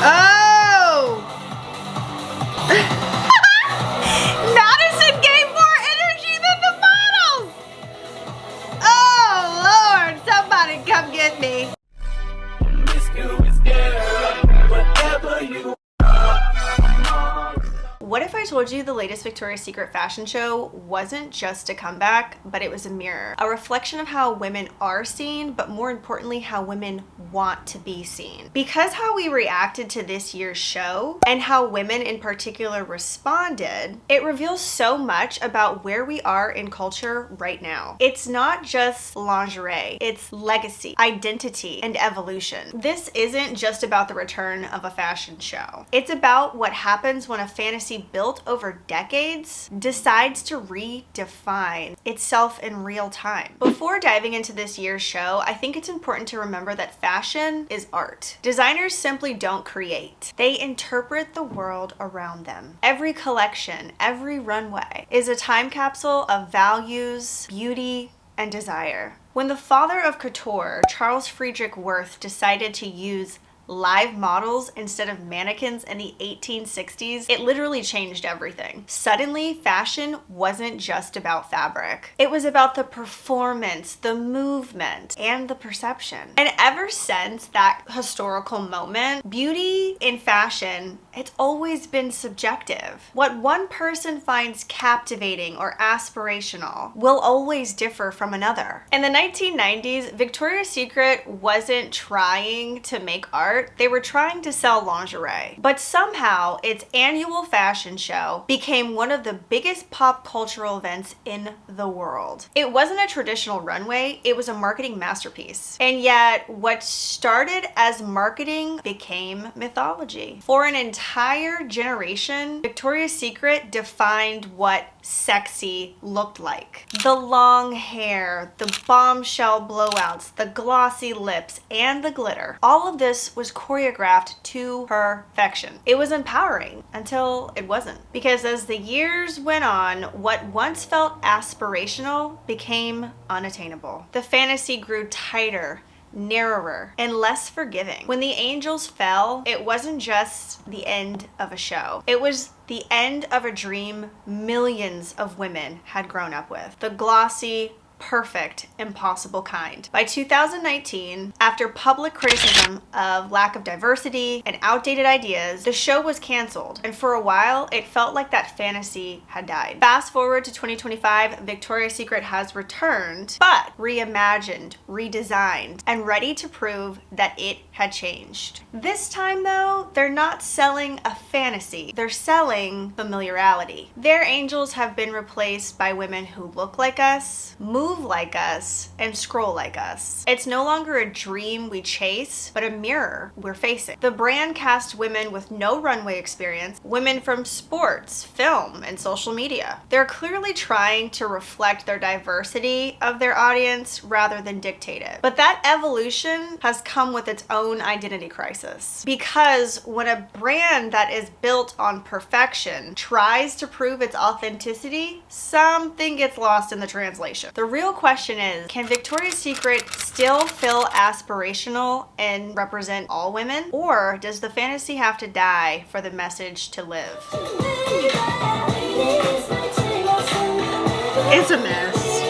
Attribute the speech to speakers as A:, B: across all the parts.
A: Oh! Madison gave more energy than the models! Oh, Lord, somebody come get me. What if I told you the latest Victoria's Secret fashion show wasn't just a comeback, but it was a mirror, a reflection of how women are seen, but more importantly, how women want to be seen? Because how we reacted to this year's show and how women in particular responded, it reveals so much about where we are in culture right now. It's not just lingerie, it's legacy, identity, and evolution. This isn't just about the return of a fashion show. It's about what happens when a fantasy built over decades decides to redefine itself in real time. Before diving into this year's show, I think it's important to remember that fashion is art. Designers simply don't create. They interpret the world around them. Every collection, every runway is a time capsule of values, beauty, and desire. When the father of couture, Charles Friedrich Worth, decided to use live models instead of mannequins in the 1860s, it literally changed everything. Suddenly, fashion wasn't just about fabric. It was about the performance, the movement, and the perception. And ever since that historical moment, beauty in fashion, it's always been subjective. What one person finds captivating or aspirational will always differ from another. In the 1990s, Victoria's Secret wasn't trying to make art, they were trying to sell lingerie. But somehow, its annual fashion show became one of the biggest pop cultural events in the world. It wasn't a traditional runway, it was a marketing masterpiece. And yet, what started as marketing became mythology. For an entire generation, Victoria's Secret defined what sexy looked like. The long hair, the bombshell blowouts, the glossy lips, and the glitter. All of this was choreographed to perfection. It was empowering until it wasn't. Because as the years went on, what once felt aspirational became unattainable. The fantasy grew tighter, narrower, and less forgiving. When the angels fell, it wasn't just the end of a show. It was the end of a dream millions of women had grown up with. The glossy, perfect, impossible kind. By 2019, after public criticism of lack of diversity and outdated ideas, the show was canceled, and for a while, it felt like that fantasy had died. Fast forward to 2025, Victoria's Secret has returned, but reimagined, redesigned, and ready to prove that it had changed. This time though, they're not selling a fantasy, they're selling familiarity. Their angels have been replaced by women who look like us, move like us, and scroll like us. It's no longer a dream we chase, but a mirror we're facing. The brand cast women with no runway experience, women from sports, film, and social media. They're clearly trying to reflect their diversity of their audience rather than dictate it. But that evolution has come with its own identity crisis. Because when a brand that is built on perfection tries to prove its authenticity, something gets lost in the translation. The real question is, can Victoria's Secret still feel aspirational and represent all women? Or does the fantasy have to die for the message to live? It's a mess.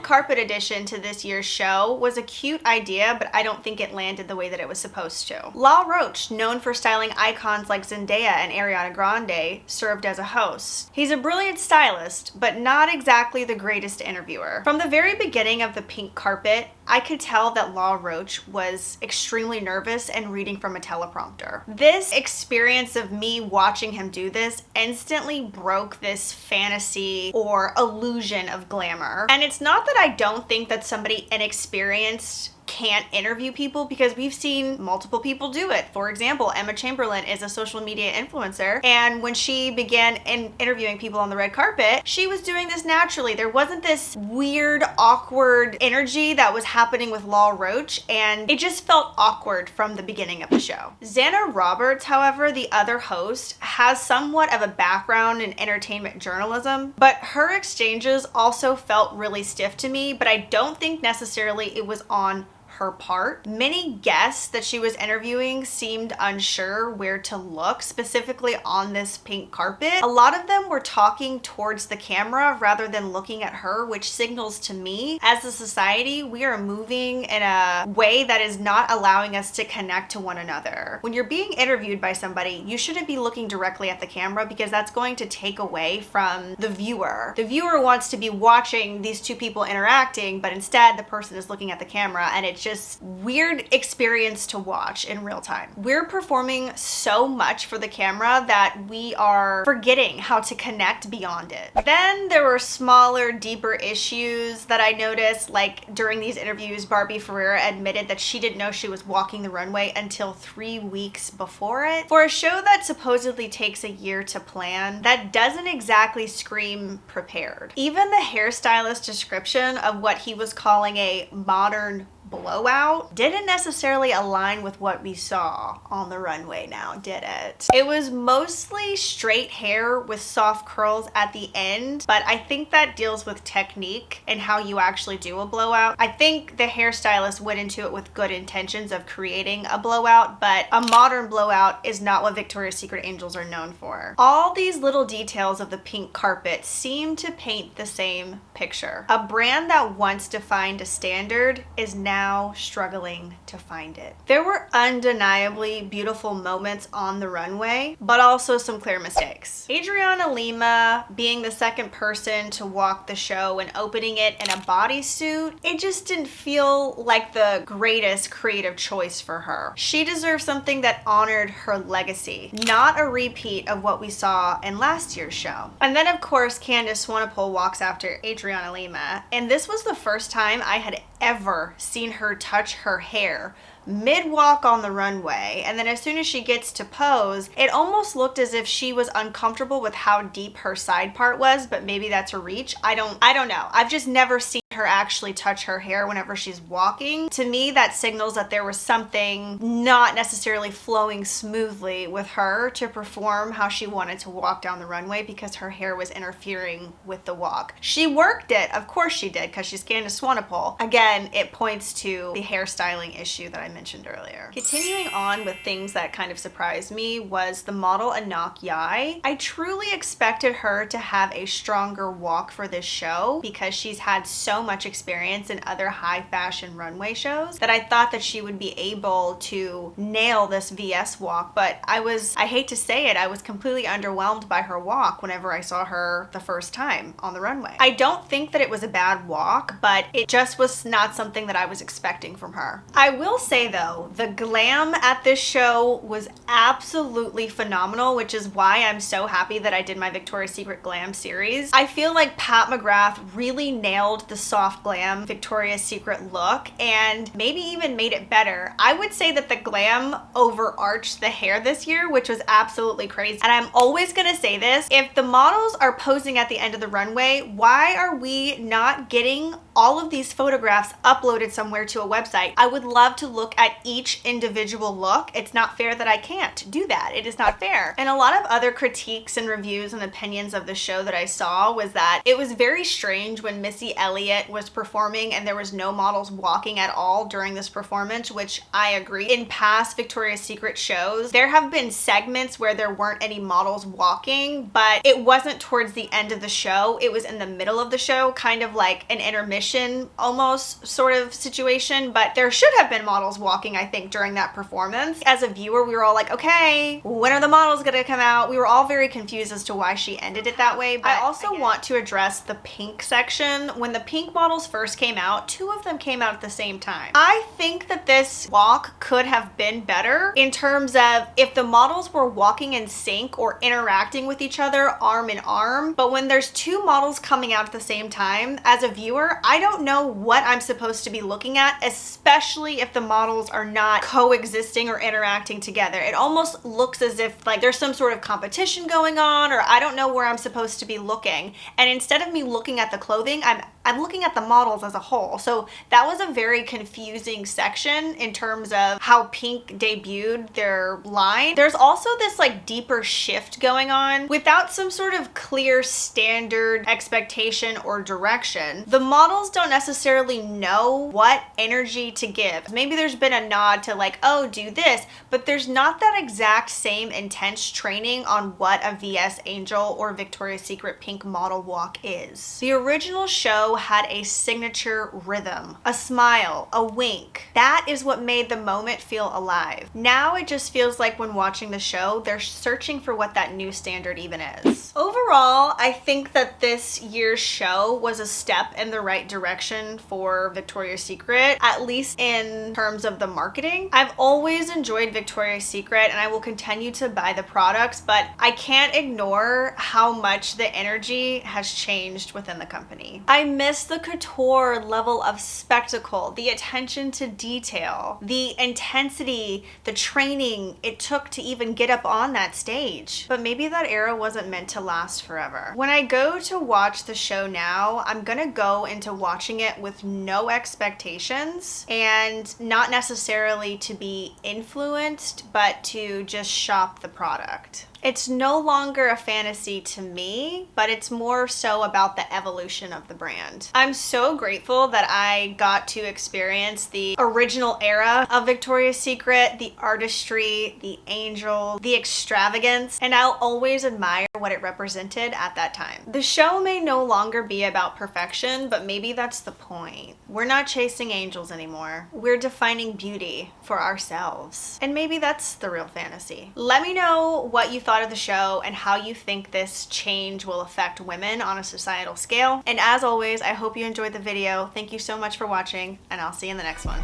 A: Carpet addition to this year's show was a cute idea, but I don't think it landed the way that it was supposed to. La Roche, known for styling icons like Zendaya and Ariana Grande, served as a host. He's a brilliant stylist, but not exactly the greatest interviewer. From the very beginning of the pink carpet, I could tell that La Roche was extremely nervous and reading from a teleprompter. This experience of me watching him do this instantly broke this fantasy or illusion of glamour. And it's not that I don't think that somebody inexperienced can't interview people, because we've seen multiple people do it. For example, Emma Chamberlain is a social media influencer, and when she began interviewing people on the red carpet, she was doing this naturally. There wasn't this weird, awkward energy that was happening with La Roche, and it just felt awkward from the beginning of the show. Xana Roberts, however, the other host, has somewhat of a background in entertainment journalism, but her exchanges also felt really stiff to me, but I don't think necessarily it was on her part. Many guests that she was interviewing seemed unsure where to look, specifically on this pink carpet. A lot of them were talking towards the camera rather than looking at her, which signals to me, as a society, we are moving in a way that is not allowing us to connect to one another. When you're being interviewed by somebody, you shouldn't be looking directly at the camera because that's going to take away from the viewer. The viewer wants to be watching these two people interacting, but instead the person is looking at the camera, and it's just weird experience to watch in real time. We're performing so much for the camera that we are forgetting how to connect beyond it. Then there were smaller, deeper issues that I noticed, like during these interviews, Barbie Ferreira admitted that she didn't know she was walking the runway until 3 weeks before it. For a show that supposedly takes a year to plan, that doesn't exactly scream prepared. Even the hairstylist description of what he was calling a modern blowout didn't necessarily align with what we saw on the runway now, did it? It was mostly straight hair with soft curls at the end, but I think that deals with technique and how you actually do a blowout. I think the hairstylist went into it with good intentions of creating a blowout, but a modern blowout is not what Victoria's Secret angels are known for. All these little details of the pink carpet seem to paint the same picture. A brand that once defined a standard is now struggling to find it. There were undeniably beautiful moments on the runway, but also some clear mistakes. Adriana Lima being the second person to walk the show and opening it in a bodysuit, it just didn't feel like the greatest creative choice for her. She deserved something that honored her legacy, not a repeat of what we saw in last year's show. And then of course Candice Swanepoel walks after Adriana Lima, and this was the first time I had ever seen her touch her hair mid-walk on the runway, and then as soon as she gets to pose, it almost looked as if she was uncomfortable with how deep her side part was, but maybe that's a reach. I don't know. I've just never seen her actually touch her hair whenever she's walking. To me, that signals that there was something not necessarily flowing smoothly with her to perform how she wanted to walk down the runway because her hair was interfering with the walk. She worked it, of course she did, because she's Candice Swanepoel. Again, it points to the hairstyling issue that I mentioned earlier. Continuing on with things that kind of surprised me was the model Anak Yai. I truly expected her to have a stronger walk for this show because she's had so much experience in other high fashion runway shows that I thought that she would be able to nail this VS walk, but I hate to say it, I was completely underwhelmed by her walk whenever I saw her the first time on the runway. I don't think that it was a bad walk, but it just was not something that I was expecting from her. I will say though, the glam at this show was absolutely phenomenal, which is why I'm so happy that I did my Victoria's Secret glam series. I feel like Pat McGrath really nailed the soft glam Victoria's Secret look and maybe even made it better. I would say that the glam overarched the hair this year, which was absolutely crazy. And I'm always gonna say this, if the models are posing at the end of the runway, why are we not getting all of these photographs uploaded somewhere to a website? I would love to look at each individual look. It's not fair that I can't do that. It is not fair. And a lot of other critiques and reviews and opinions of the show that I saw was that it was very strange when Missy Elliott was performing and there was no models walking at all during this performance, which I agree. In past Victoria's Secret shows, there have been segments where there weren't any models walking, but it wasn't towards the end of the show. It was in the middle of the show, kind of like an intermission almost sort of situation, but there should have been models walking, I think, during that performance. As a viewer, we were all like, okay, when are the models gonna come out? We were all very confused as to why she ended it that way. But I also want to address the pink section. When the pink models first came out, 2 of them came out at the same time. I think that this walk could have been better in terms of if the models were walking in sync or interacting with each other arm in arm, but when there's 2 models coming out at the same time, as a viewer, I don't know what I'm supposed to be looking at, especially if the models are not coexisting or interacting together. It almost looks as if like there's some sort of competition going on, or I don't know where I'm supposed to be looking. And instead of me looking at the clothing, I'm I'm looking at the models as a whole. So that was a very confusing section in terms of how Pink debuted their line. There's also this like deeper shift going on without some sort of clear standard expectation or direction. The models don't necessarily know what energy to give. Maybe there's been a nod to like, oh, do this, but there's not that exact same intense training on what a VS Angel or Victoria's Secret Pink model walk is. The original show had a signature rhythm, a smile, a wink. That is what made the moment feel alive. Now it just feels like when watching the show, they're searching for what that new standard even is. Overall, I think that this year's show was a step in the right direction for Victoria's Secret, at least in terms of the marketing. I've always enjoyed Victoria's Secret and I will continue to buy the products, but I can't ignore how much the energy has changed within the company. I miss the couture level of spectacle, the attention to detail, the intensity, the training it took to even get up on that stage. But maybe that era wasn't meant to last forever. When I go to watch the show now, I'm gonna go into watching it with no expectations and not necessarily to be influenced, but to just shop the product. It's no longer a fantasy to me, but it's more so about the evolution of the brand. I'm so grateful that I got to experience the original era of Victoria's Secret, the artistry, the angel, the extravagance, and I'll always admire what it represented at that time. The show may no longer be about perfection, but maybe that's the point. We're not chasing angels anymore. We're defining beauty for ourselves. And maybe that's the real fantasy. Let me know what you thought of the show and how you think this change will affect women on a societal scale. And as always, I hope you enjoyed the video. Thank you so much for watching, and I'll see you in the next one.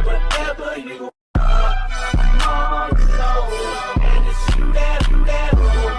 A: Whatever you